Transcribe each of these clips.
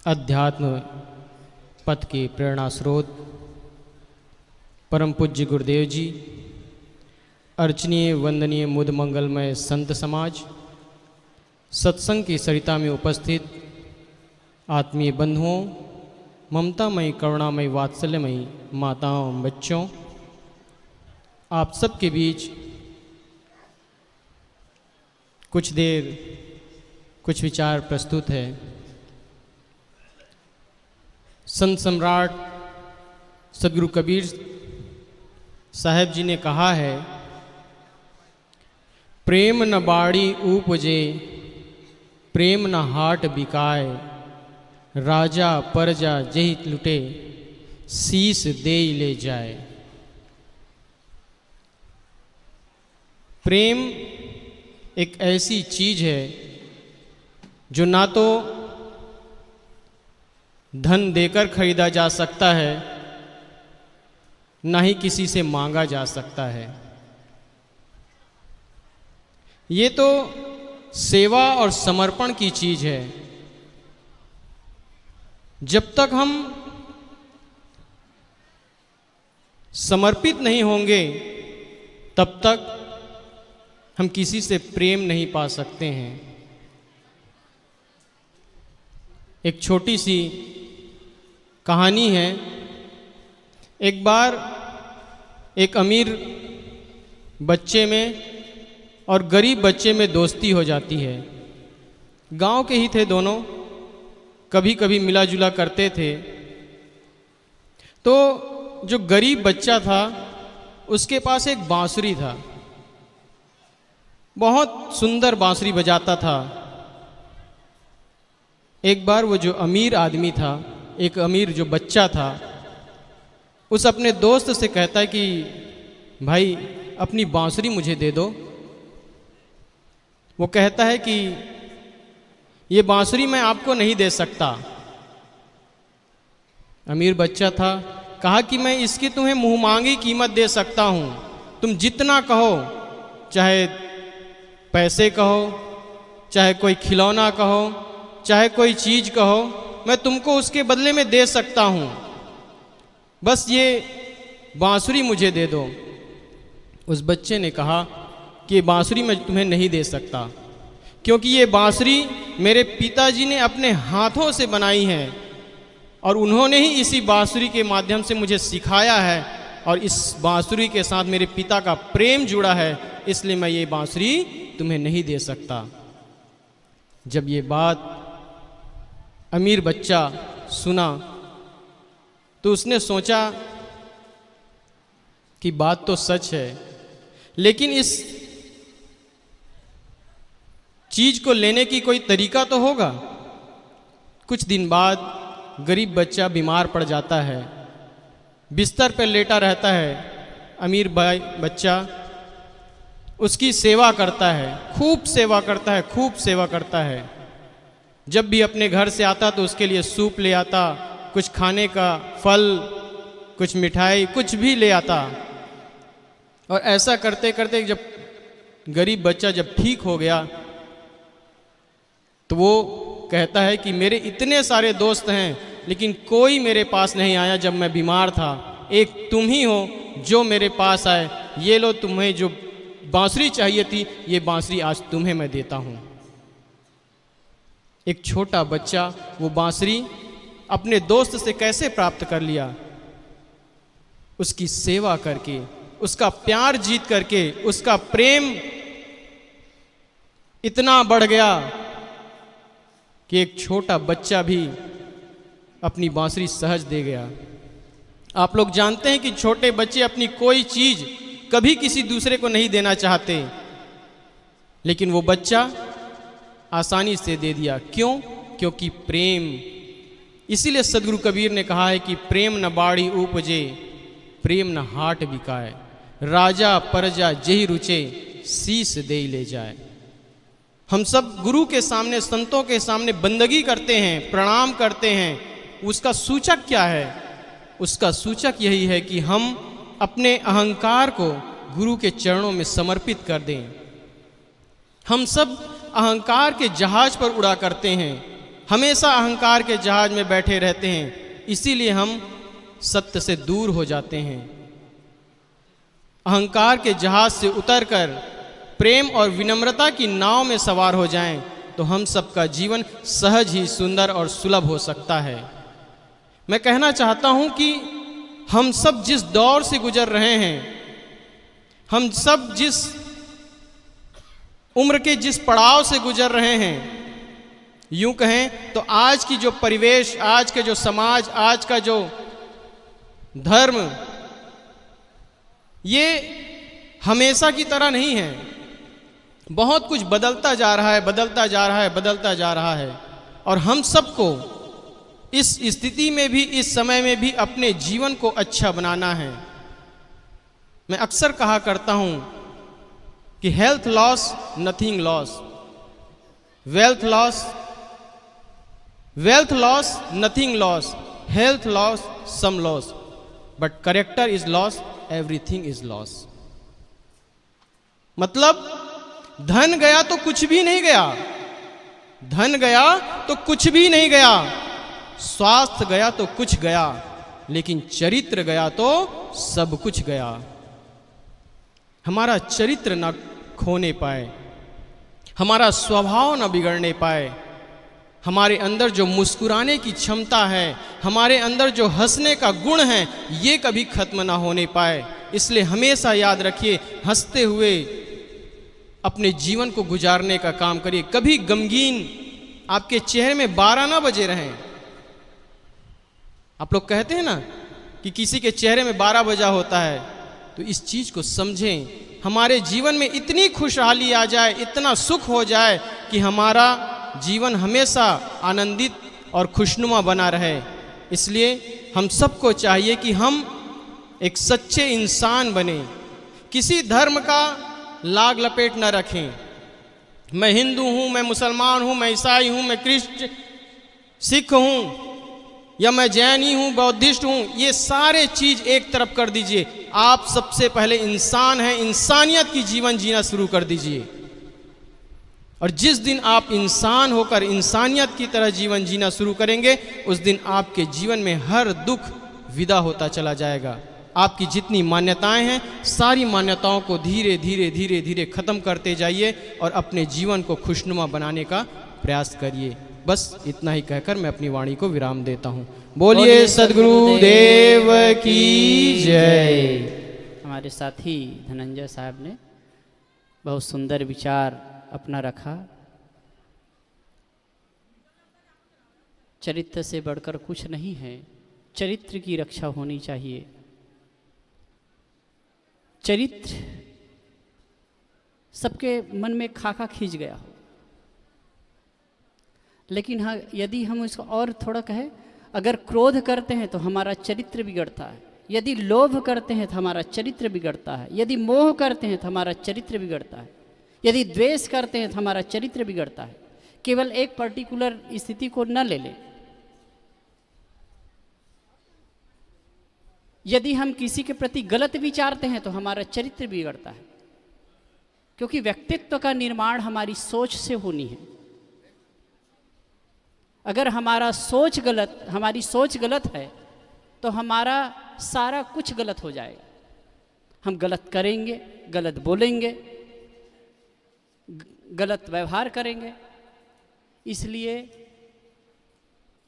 अध्यात्म पथ के प्रेरणा स्रोत परम पूज्य गुरुदेव जी, अर्चनीय वंदनीय मुद मंगलमय संत समाज, सत्संग की सरिता में उपस्थित आत्मीय बंधुओं, ममतामयी करुणामयी वात्सल्यमयी माताओं बच्चों, आप सबके बीच कुछ देर कुछ विचार प्रस्तुत है। संत सम्राट सदगुरु कबीर साहेब जी ने कहा है, प्रेम न बाड़ी उपजे, प्रेम न हाट बिकाए, राजा परजा जही लुटे, शीस दे ले जाए। प्रेम एक ऐसी चीज है जो ना तो धन देकर खरीदा जा सकता है, ना ही किसी से मांगा जा सकता है। ये तो सेवा और समर्पण की चीज है। जब तक हम समर्पित नहीं होंगे तब तक हम किसी से प्रेम नहीं पा सकते हैं। एक छोटी सी कहानी है। एक बार एक अमीर बच्चे में और गरीब बच्चे में दोस्ती हो जाती है। गांव के ही थे दोनों, कभी कभी मिला जुला करते थे। तो जो गरीब बच्चा था उसके पास एक बांसुरी था, बहुत सुंदर बांसुरी बजाता था। एक बार वो जो अमीर आदमी था, एक अमीर जो बच्चा था, उस अपने दोस्त से कहता है कि भाई अपनी बांसुरी मुझे दे दो। वो कहता है कि ये बांसुरी मैं आपको नहीं दे सकता। अमीर बच्चा था, कहा कि मैं इसकी तुम्हें मुंह मांगी कीमत दे सकता हूं, तुम जितना कहो, चाहे पैसे कहो, चाहे कोई खिलौना कहो, चाहे कोई चीज कहो, मैं तुमको उसके बदले में दे सकता हूं, बस ये बांसुरी मुझे दे दो। उस बच्चे ने कहा कि ये बांसुरी मैं तुम्हें नहीं दे सकता, क्योंकि ये बांसुरी मेरे पिताजी ने अपने हाथों से बनाई है और उन्होंने ही इसी बांसुरी के माध्यम से मुझे सिखाया है, और इस बांसुरी के साथ मेरे पिता का प्रेम जुड़ा है, इसलिए मैं ये बांसुरी तुम्हें नहीं दे सकता। जब ये बात अमीर बच्चा सुना तो उसने सोचा कि बात तो सच है, लेकिन इस चीज को लेने की कोई तरीका तो होगा। कुछ दिन बाद गरीब बच्चा बीमार पड़ जाता है, बिस्तर पर लेटा रहता है। अमीर भाई बच्चा उसकी सेवा करता है, खूब सेवा करता है, खूब सेवा करता है। जब भी अपने घर से आता तो उसके लिए सूप ले आता, कुछ खाने का फल, कुछ मिठाई, कुछ भी ले आता। और ऐसा करते करते जब गरीब बच्चा जब ठीक हो गया तो वो कहता है कि मेरे इतने सारे दोस्त हैं, लेकिन कोई मेरे पास नहीं आया जब मैं बीमार था। एक तुम ही हो जो मेरे पास आए। ये लो, तुम्हें जो बांसुरी चाहिए थी, ये बांसुरी आज तुम्हें मैं देता हूं। एक छोटा बच्चा वो बांसुरी अपने दोस्त से कैसे प्राप्त कर लिया? उसकी सेवा करके, उसका प्यार जीत करके, उसका प्रेम इतना बढ़ गया कि एक छोटा बच्चा भी अपनी बांसुरी सहज दे गया। आप लोग जानते हैं कि छोटे बच्चे अपनी कोई चीज कभी किसी दूसरे को नहीं देना चाहते, लेकिन वो बच्चा आसानी से दे दिया। क्यों? क्योंकि प्रेम। इसीलिए सदगुरु कबीर ने कहा है कि प्रेम न बाड़ी उपजे, प्रेम न हाट बिकाए, राजा परजा जेहि रुचे, शीस दे ले जाए। हम सब गुरु के सामने, संतों के सामने बंदगी करते हैं, प्रणाम करते हैं। उसका सूचक क्या है? उसका सूचक यही है कि हम अपने अहंकार को गुरु के चरणों में समर्पित कर दें। हम सब अहंकार के जहाज पर उड़ा करते हैं, हमेशा अहंकार के जहाज में बैठे रहते हैं, इसीलिए हम सत्य से दूर हो जाते हैं। अहंकार के जहाज से उतरकर प्रेम और विनम्रता की नाव में सवार हो जाएं, तो हम सबका जीवन सहज ही सुंदर और सुलभ हो सकता है। मैं कहना चाहता हूं कि हम सब जिस दौर से गुजर रहे हैं, हम सब जिस उम्र के जिस पड़ाव से गुजर रहे हैं, यूं कहें तो आज की जो परिवेश, आज के जो समाज, आज का जो धर्म, ये हमेशा की तरह नहीं है। बहुत कुछ बदलता जा रहा है, बदलता जा रहा है, बदलता जा रहा है। और हम सबको इस स्थिति में भी, इस समय में भी अपने जीवन को अच्छा बनाना है। मैं अक्सर कहा करता हूं कि health loss nothing loss, wealth loss nothing loss, health loss some loss, but character is loss, everything is loss. मतलब धन गया तो कुछ भी नहीं गया, धन गया तो कुछ भी नहीं गया, स्वास्थ्य गया तो कुछ गया, लेकिन चरित्र गया तो सब कुछ गया। हमारा चरित्र न खोने पाए, हमारा स्वभाव न बिगड़ने पाए, हमारे अंदर जो मुस्कुराने की क्षमता है, हमारे अंदर जो हंसने का गुण है, ये कभी खत्म ना होने पाए। इसलिए हमेशा याद रखिए, हंसते हुए अपने जीवन को गुजारने का काम करिए। कभी गमगीन आपके चेहरे में 12 ना बजे रहें। आप लोग कहते हैं ना कि किसी के चेहरे में 12 बजा होता है, तो इस चीज को समझें। हमारे जीवन में इतनी खुशहाली आ जाए, इतना सुख हो जाए कि हमारा जीवन हमेशा आनंदित और खुशनुमा बना रहे। इसलिए हम सबको चाहिए कि हम एक सच्चे इंसान बने, किसी धर्म का लाग लपेट न रखें। मैं हिंदू हूं, मैं मुसलमान हूं, मैं ईसाई हूं, मैं क्रिश्चियन सिख हूं, या मैं जैनी हूं, बौद्धिस्ट हूं, ये सारे चीज एक तरफ कर दीजिए। आप सबसे पहले इंसान हैं, इंसानियत की जीवन जीना शुरू कर दीजिए। और जिस दिन आप इंसान होकर इंसानियत की तरह जीवन जीना शुरू करेंगे, उस दिन आपके जीवन में हर दुख विदा होता चला जाएगा। आपकी जितनी मान्यताएं हैं, सारी मान्यताओं को धीरे धीरे धीरे धीरे खत्म करते जाइए और अपने जीवन को खुशनुमा बनाने का प्रयास करिए। बस इतना ही कहकर मैं अपनी वाणी को विराम देता हूँ। बोलिए सद्गुरु देव की जय। हमारे साथी धनंजय साहब ने बहुत सुंदर विचार अपना रखा। चरित्र से बढ़कर कुछ नहीं है, चरित्र की रक्षा होनी चाहिए। चरित्र सबके मन में खाका खींच गया हो, लेकिन हाँ, यदि हम इसको और थोड़ा कहें, अगर क्रोध करते हैं तो हमारा चरित्र बिगड़ता है, यदि लोभ करते हैं तो हमारा चरित्र बिगड़ता है, यदि मोह करते हैं तो हमारा चरित्र बिगड़ता है, यदि द्वेष करते हैं तो हमारा चरित्र बिगड़ता है। केवल एक पर्टिकुलर स्थिति को न ले लें। यदि हम किसी के प्रति गलत विचारते हैं तो हमारा चरित्र बिगड़ता है, क्योंकि व्यक्तित्व का निर्माण हमारी सोच से होनी है। अगर हमारी सोच गलत है तो हमारा सारा कुछ गलत हो जाएगा। हम गलत करेंगे, गलत बोलेंगे, गलत व्यवहार करेंगे। इसलिए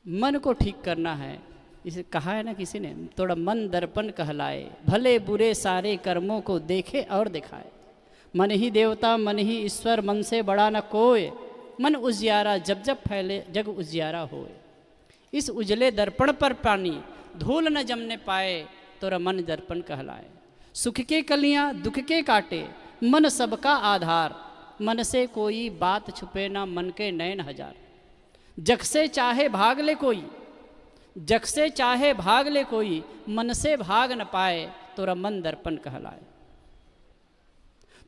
मन को ठीक करना है। इसे कहा है ना किसी ने, थोड़ा मन दर्पण कहलाए, भले बुरे सारे कर्मों को देखे और दिखाए। मन ही देवता मन ही ईश्वर, मन से बड़ा न कोय, मन उजियारा जब जब फैले जग उजियारा होए। इस उजले दर्पण पर पानी धूल न जमने पाए, तोरा मन दर्पण कहलाए। सुख के कलियां दुख के काटे, मन सबका आधार, मन से कोई बात छुपे ना, मन के नयन हजार। जग से चाहे भाग ले कोई, जग से चाहे भाग ले कोई, मन से भाग न पाए, तोरा मन दर्पण कहलाए।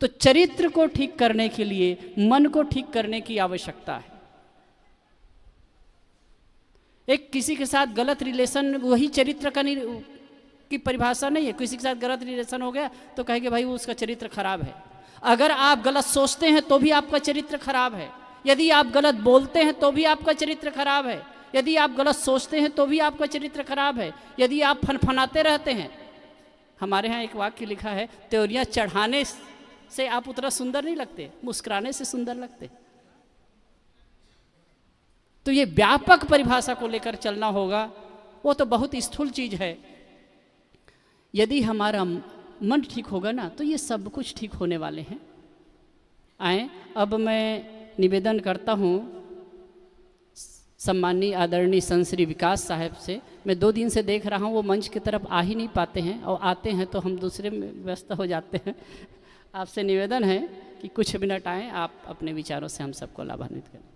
तो चरित्र को ठीक करने के लिए मन को ठीक करने की आवश्यकता है। एक किसी के साथ गलत रिलेशन वही चरित्र की परिभाषा नहीं है। किसी के साथ गलत रिलेशन हो गया तो कहेंगे भाई वो उसका चरित्र खराब है। अगर आप गलत सोचते हैं तो भी आपका चरित्र खराब है, यदि आप गलत बोलते हैं तो भी आपका चरित्र खराब है, यदि आप गलत सोचते हैं तो भी आपका चरित्र खराब है, यदि आप फनफनाते रहते हैं। हमारे यहाँ एक वाक्य लिखा है, त्योरियाँ चढ़ाने से आप उतना सुंदर नहीं लगते, मुस्कुराने से सुंदर लगते। तो ये व्यापक परिभाषा को लेकर चलना होगा, वो तो बहुत स्थूल चीज़ है। यदि हमारा मन ठीक होगा ना तो ये सब कुछ ठीक होने वाले हैं। आए, अब मैं निवेदन करता हूँ सम्माननीय आदरणीय संत श्री विकास साहब से। मैं 2 दिन से देख रहा हूँ वो मंच की तरफ आ ही नहीं पाते हैं, और आते हैं तो हम दूसरे में व्यस्त हो जाते हैं। आपसे निवेदन है कि कुछ मिनट आएँ, आप अपने विचारों से हम सबको लाभान्वित करें।